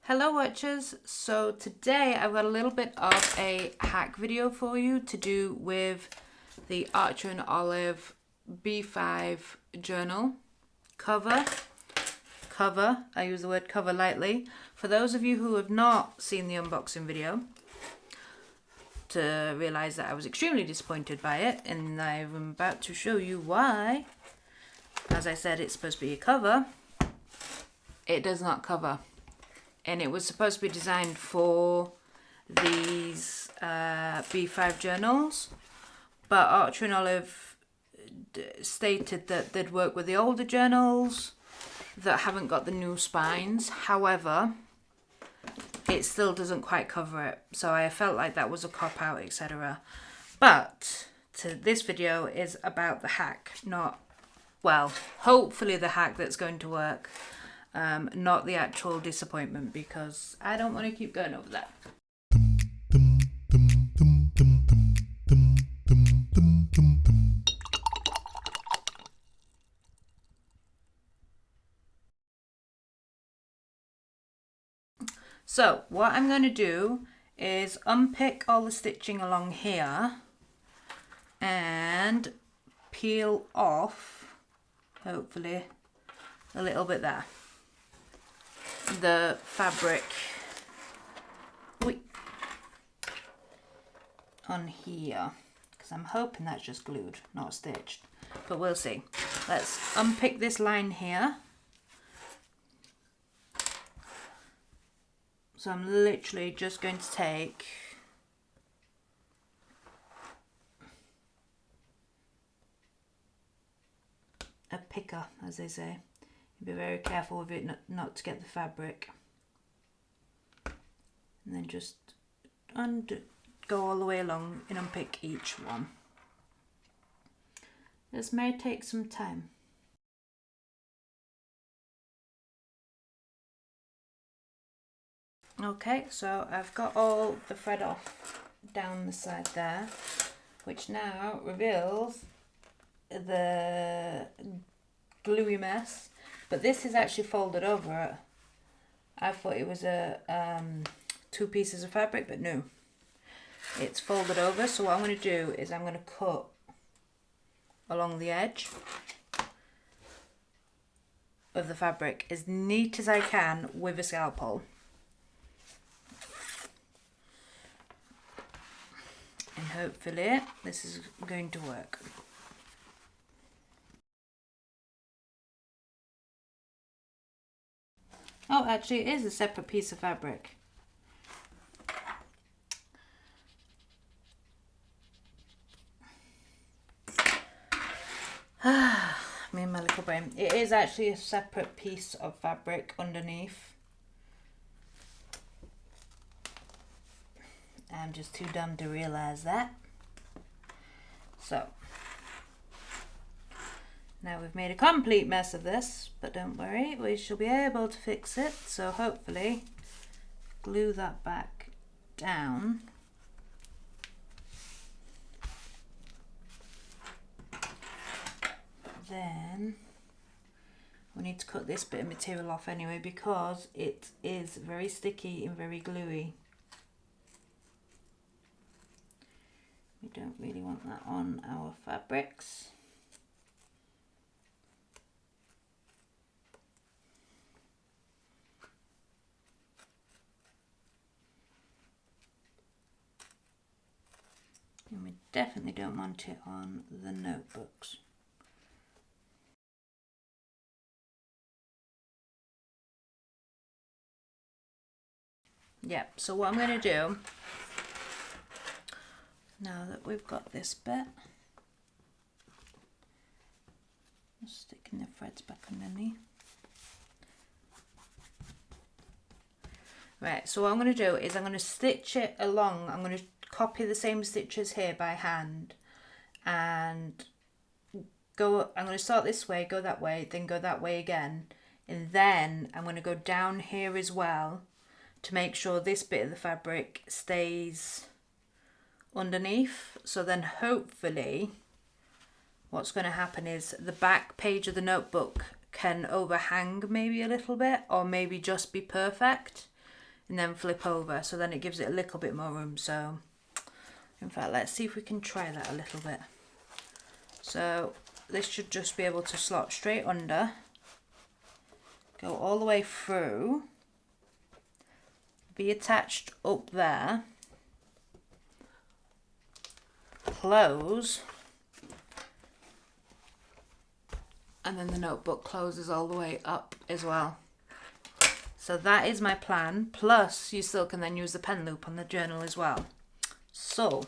Hello watchers, so today I've got a little bit of a hack video for you to do with the Archer and Olive B5 journal cover, I use the word cover lightly. For those of you who have not seen the unboxing video, to realise that I was extremely disappointed by it, and I'm about to show you why. As I said, it's supposed to be a cover. It does not cover. And it was supposed to be designed for these B5 journals, but Archer and Olive stated that they'd work with the older journals that haven't got the new spines. However, it still doesn't quite cover it, so I felt like that was a cop-out, etc. But this video is about the hack, not, well, hopefully the hack that's going to work. Not the actual disappointment, because I don't want to keep going over that. So what I'm going to do is unpick all the stitching along here and peel off, hopefully, a little bit there, the fabric on here, because I'm hoping that's just glued, not stitched, but we'll see. Let's unpick this line here. So I'm literally just going to take a picker, as they say. Be very careful with it not to get the fabric, and then just go all the way along and unpick each one. This may take some time. Okay, so I've got all the thread off down the side there, which now reveals the gluey mess. But this is actually folded over. I thought it was two pieces of fabric, but no. It's folded over, so what I'm going to do is I'm going to cut along the edge of the fabric as neat as I can with a scalpel. And hopefully this is going to work. Oh, actually it is a separate piece of fabric. Me and my little brain. It is actually a separate piece of fabric underneath. I'm just too dumb to realise that. So, now we've made a complete mess of this, but don't worry, we shall be able to fix it. So hopefully glue that back down. Then we need to cut this bit of material off anyway, because it is very sticky and very gluey. We don't really want that on our fabrics. And we definitely don't want it on the notebooks. Yep, so what I'm going to do, now that we've got this bit, just sticking the threads back underneath. Right, so what I'm going to do is I'm going to stitch it along. I'm going to copy the same stitches here by hand and go. I'm going to start this way, go that way, then go that way again, and then I'm going to go down here as well to make sure this bit of the fabric stays underneath. So then hopefully what's going to happen is the back page of the notebook can overhang maybe a little bit, or maybe just be perfect. and then flip over, so then it gives it a little bit more room. So in fact, let's see if we can try that a little bit. So this should just be able to slot straight under, go all the way through, be attached up there, close, and then the notebook closes all the way up as well. So that is my plan, plus you still can then use the pen loop on the journal as well. So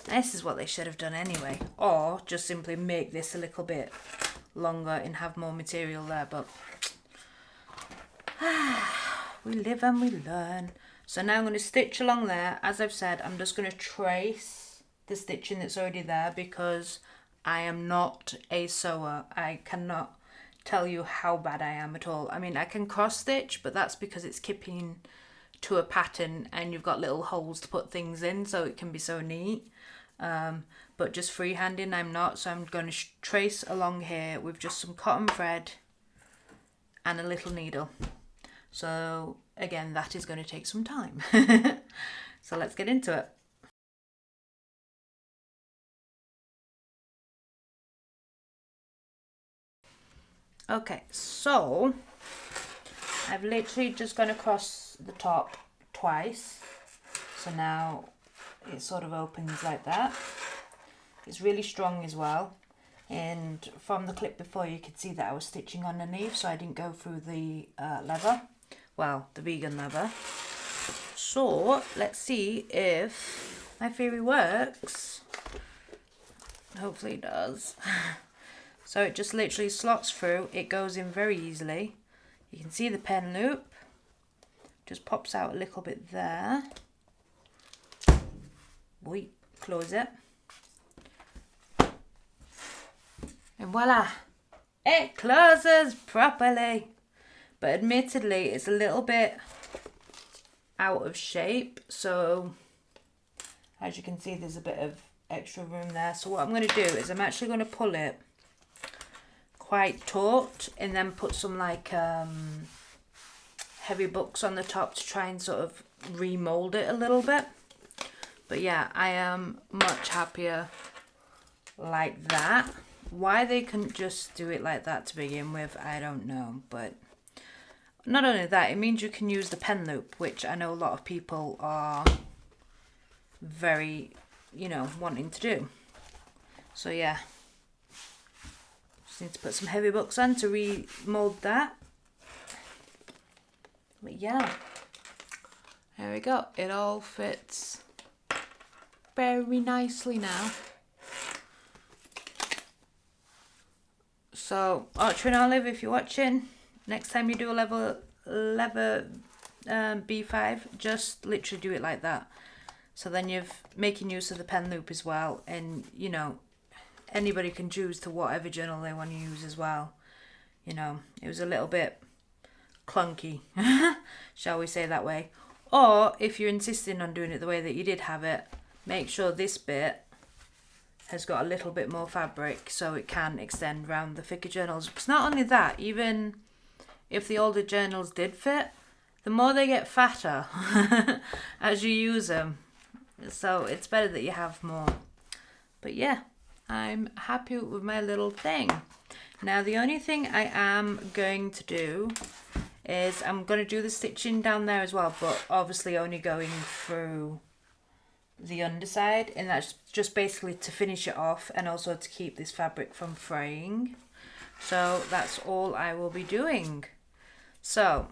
this is what they should have done anyway, or just simply make this a little bit longer and have more material there, but we live and we learn. So now I'm going to stitch along there. As I've said, I'm just going to trace the stitching that's already there because I am not a sewer. I cannot tell you how bad I am at all. I mean, I can cross stitch, but that's because it's keeping to a pattern and you've got little holes to put things in, so it can be so neat. But just freehanding I'm not, so I'm going to trace along here with just some cotton thread and a little needle. So again, that is going to take some time. So let's get into it. Okay, so I've literally just gone across the top twice. So now it sort of opens like that. It's really strong as well. And from the clip before, you could see that I was stitching underneath, so I didn't go through the leather. Well, the vegan leather. So let's see if my theory works. Hopefully it does. So it just literally slots through. It goes in very easily. You can see the pen loop. Just pops out a little bit there. We close it. And voila! It closes properly. But admittedly, it's a little bit out of shape. So as you can see, there's a bit of extra room there. So what I'm going to do is I'm actually going to pull it quite taut and then put some like heavy books on the top to try and sort of remold it a little bit. But yeah, I am much happier like that. Why they couldn't just do it like that to begin with, I don't know. But not only that, it means you can use the pen loop, which I know a lot of people are very, you know, wanting to do. So yeah, just need to put some heavy books on to remold that. But yeah, there we go. It all fits very nicely now. So Archer and Olive, if you're watching, next time you do a leather B5, just literally do it like that. So then you're making use of the pen loop as well, and you know, anybody can choose to whatever journal they want to use as well. You know, it was a little bit clunky, shall we say that way. Or if you're insisting on doing it the way that you did have it, make sure this bit has got a little bit more fabric so it can extend around the thicker journals. Because not only that, even if the older journals did fit, the more they get fatter as you use them. So it's better that you have more. But yeah, I'm happy with my little thing. Now the only thing I am going to do is I'm going to do the stitching down there as well, but obviously only going through the underside, and that's just basically to finish it off and also to keep this fabric from fraying. So that's all I will be doing. So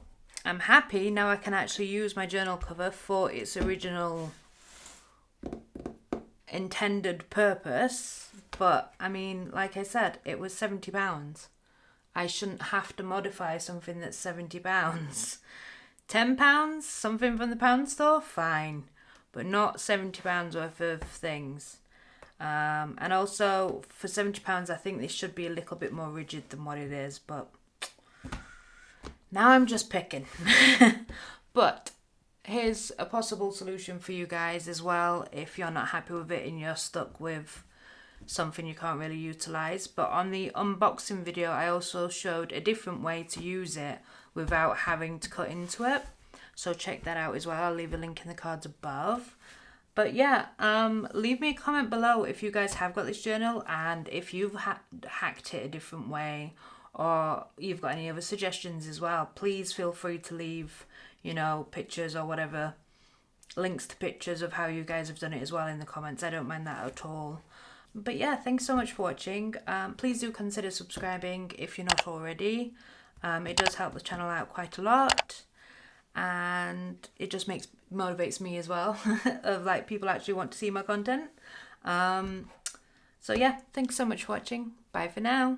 I'm happy now I can actually use my journal cover for its original intended purpose. But I mean, like I said, it was £70. I shouldn't have to modify something that's £70. £10, something from the pound store, fine, but not £70 worth of things. And also for £70, I think this should be a little bit more rigid than what it is, but now I'm just picking. But here's a possible solution for you guys as well if you're not happy with it and you're stuck with something you can't really utilize. But on the unboxing video, I also showed a different way to use it without having to cut into it. so check that out as well. I'll leave a link in the cards above. But yeah, leave me a comment below if you guys have got this journal and if you've hacked it a different way, or you've got any other suggestions as well. Please feel free to leave, you know, pictures or whatever, links to pictures of how you guys have done it as well in the comments. I don't mind that at all. But yeah, thanks so much for watching. Please do consider subscribing if you're not already. It does help the channel out quite a lot, and it just motivates me as well of like people actually want to see my content. So yeah, thanks so much for watching. Bye for now.